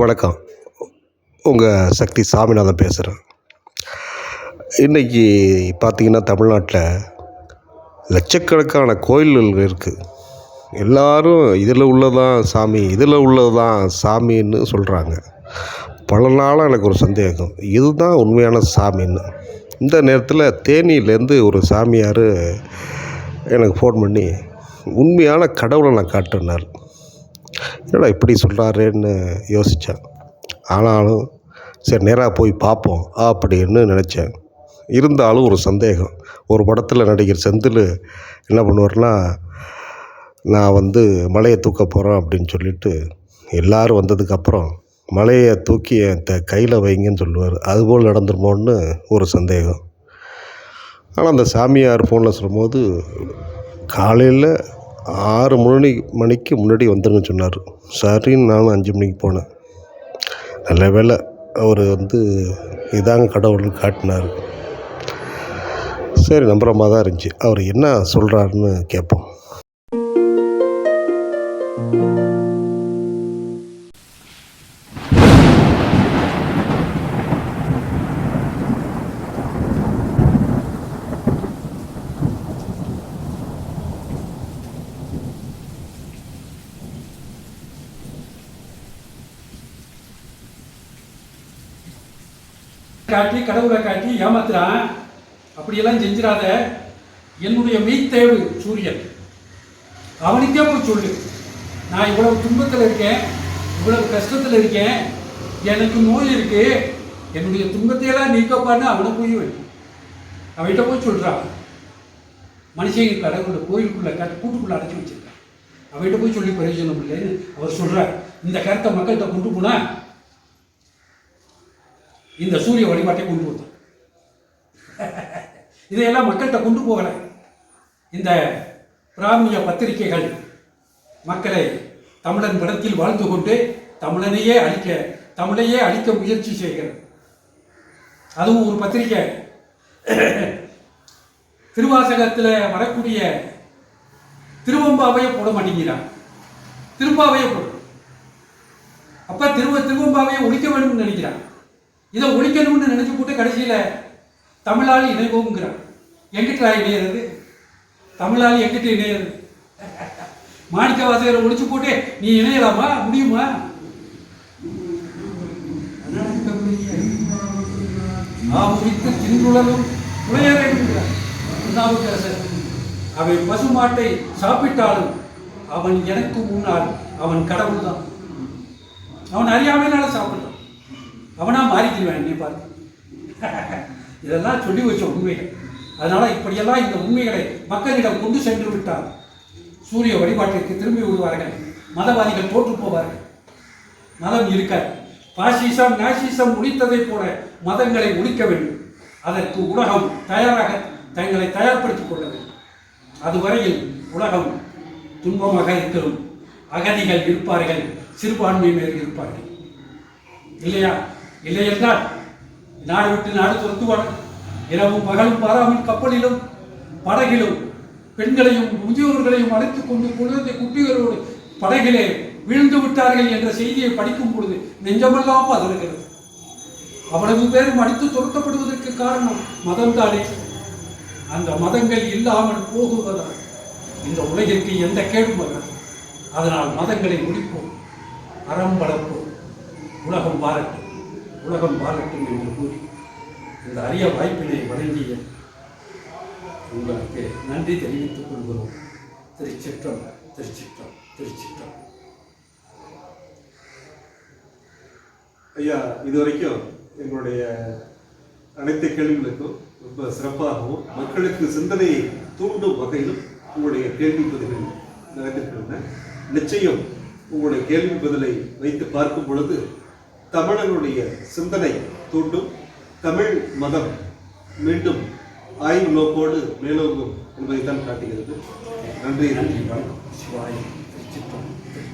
வணக்கம். உங்கள் சக்தி சாமிநாதன் பேசுகிறேன். இன்றைக்கி பார்த்திங்கன்னா தமிழ்நாட்டில் லட்சக்கணக்கான கோயில்கள் இருக்குது. எல்லோரும் இதில் உள்ளதான் சாமி, இதில் உள்ளது தான் சாமின்னு சொல்கிறாங்க. பல நாளாக எனக்கு ஒரு சந்தேகம், இதுதான் உண்மையான சாமின்னு. இந்த நேரத்தில் தேனியிலேருந்து ஒரு சாமியார் எனக்கு ஃபோன் பண்ணி உண்மையான கடவுளை நான் காட்டுனார். என்னடா இப்படி சொல்கிறாரேன்னு யோசித்தேன். ஆனாலும் சரி நேராக போய் பார்ப்போம் அப்படின்னு நினச்சேன். இருந்தாலும் ஒரு சந்தேகம். ஒரு படத்தில் நடிகர் செந்தில் என்ன பண்ணுவார்னா, நான் மலையை தூக்க போகிறேன் அப்படின்னு சொல்லிட்டு எல்லோரும் வந்ததுக்கப்புறம் மலையை தூக்கி என் கையில் வைங்கன்னு சொல்லுவார். அதுபோல் நடந்துருமோன்னு ஒரு சந்தேகம். ஆனால் அந்த சாமியார் ஃபோனில் சொல்லும்போது காலையில் 6 மணிக்கு முன்னாடி வந்துருங்கன்னு சொன்னார். சரின்னு நானும் 5 மணிக்கு போனேன். நல்ல வேளை அவர் இதாங்க கடவுள்னு காட்டினார். சரி நம்புகிற மாதிரி தான் இருந்துச்சு. அவர் என்ன சொல்கிறாருன்னு கேட்போம். காட்டி கடவுளை காட்டி ஏமாத்துறான். அப்படியெல்லாம் செஞ்சிடாத. என்னுடைய மெய்த்தேவு சூரியன், அவனுக்கே போய் சொல்லு, நான் இவ்வளவு துன்பத்தில் இருக்கேன், இவ்வளவு கஷ்டத்தில் இருக்கேன், எனக்கு நோய் இருக்கு, என்னுடைய துன்பத்தையெல்லாம் நீக்கப்பான்னு அவனை போய் அவன்கிட்ட போய் சொல்கிறான். மனுஷங்க கடவுளை கோயிலுக்குள்ளே கூட்டுக்குள்ளே அடைச்சி வச்சிருக்கான். அவன்கிட்ட போய் சொல்லி பிரயோஜனம் இல்லைன்னு அவர் சொல்கிறார். இந்த கருத்தை மக்கள்கிட்ட கொண்டு போனா இந்த சூரிய வழிபாட்டை கொண்டு வந்தார். இதையெல்லாம் மக்கள்கிட்ட கொண்டு போகல. இந்த பிராமிய பத்திரிகைகள் மக்களை தமிழன் படத்தில் வாழ்ந்து கொண்டு தமிழையே அழிக்க முயற்சி செய்கிறது. அதுவும் ஒரு பத்திரிகை திருவாசகத்தில் வரக்கூடிய திருவம்பாவையை போட மாட்டேங்கிறான். திரும்பாவையை போடும். அப்ப திருவம்பாவையை ஒழிக்க வேண்டும்னு நினைக்கிறான். இதை ஒழிக்கணும்னு நினைச்சு போட்டு கடைசியில் தமிழாளி இணைவோங்கிறான். எங்கிட்ட இணையிறது? தமிழாளி எங்கிட்ட இணையிறது? மாணிக்க வாசகரை ஒழிச்சு போட்டு நீ இணையலாமா? முடியுமா? தின்றுளலும் அவன் பசுமாட்டை சாப்பிட்டாலும் அவன் எனக்கு முன்னால் அவன் கடவுள் தான். அவன் அறியாமையினால சாப்பிட்டான். அவனா மாறிக்கிறேன். நீ பார்த்து இதெல்லாம் சொல்லி வச்ச உண்மைகள். அதனால இப்படியெல்லாம் இந்த உண்மைகளை மக்களிடம் கொண்டு சென்று விட்டார். சூரிய வழிபாட்டிற்கு திரும்பி விடுவார்கள். மதவாதிகள் தோற்று போவார்கள். மதம் இருக்காது. பாசிசம் நேசிசம் முடித்ததை போல மதங்களை ஒழிக்க வேண்டும். அதற்கு உலகம் தயாராக தங்களை தயார்படுத்திக் கொள்ள வேண்டும். அதுவரையில் உலகம் துன்பமாக இருக்கிறோம். அகதிகள் இருப்பார்கள், சிறுபான்மையினர் இருப்பார்கள். இல்லையா? இல்லை என்றால் நாடு விட்டு நாடு துரத்துவார்கள். இரவும் பகலும் பாராமல் கப்பலிலும் படகிலும் பெண்களையும் முதியோர்களையும் அழைத்துக் கொண்டு குழந்தை குட்டிகளோடு படகிலே விழுந்து விட்டார்கள் என்ற செய்தியை படிக்கும் பொழுது நெஞ்சமெல்லாம் பதறுகிறது. அவ்வளவு பேரும் அடித்து துரத்தப்படுவதற்கு காரணம் மதம்தானே. அந்த மதங்கள் இல்லாமல் போகுவதால் இந்த உலகிற்கு எந்த கேடும் வராது. அதனால் மதங்களை முடிப்போம், அறம் வளர்ப்போம், உலகம் வாழட்டும் என்று கூறி இந்த அரிய வாய்ப்பினை வழங்கிய உங்களுக்கு நன்றி தெரிவித்துக் கொள்கிறோம். திருச்சிற்றம். ஐயா, இதுவரைக்கும் எங்களுடைய அனைத்து கேள்விகளுக்கும் ரொம்ப சிறப்பாகவும் மக்களுக்கு சிந்தனையை தூண்டும் வகையிலும் உங்களுடைய கேள்வி பதில்கள் நடந்திருக்கின்றன. நிச்சயம் உங்களுடைய கேள்வி பதிலை வைத்து பார்க்கும் பொழுது தமிழனுடைய சிந்தனை தூண்டும், தமிழ் மதம் மீண்டும் ஆய்வு நோக்கோடு மேலோங்கும் என்பதைத்தான் காட்டுகிறது. நன்றி. வணக்கம். சிவாய். திருச்சிற்றம்பலம்.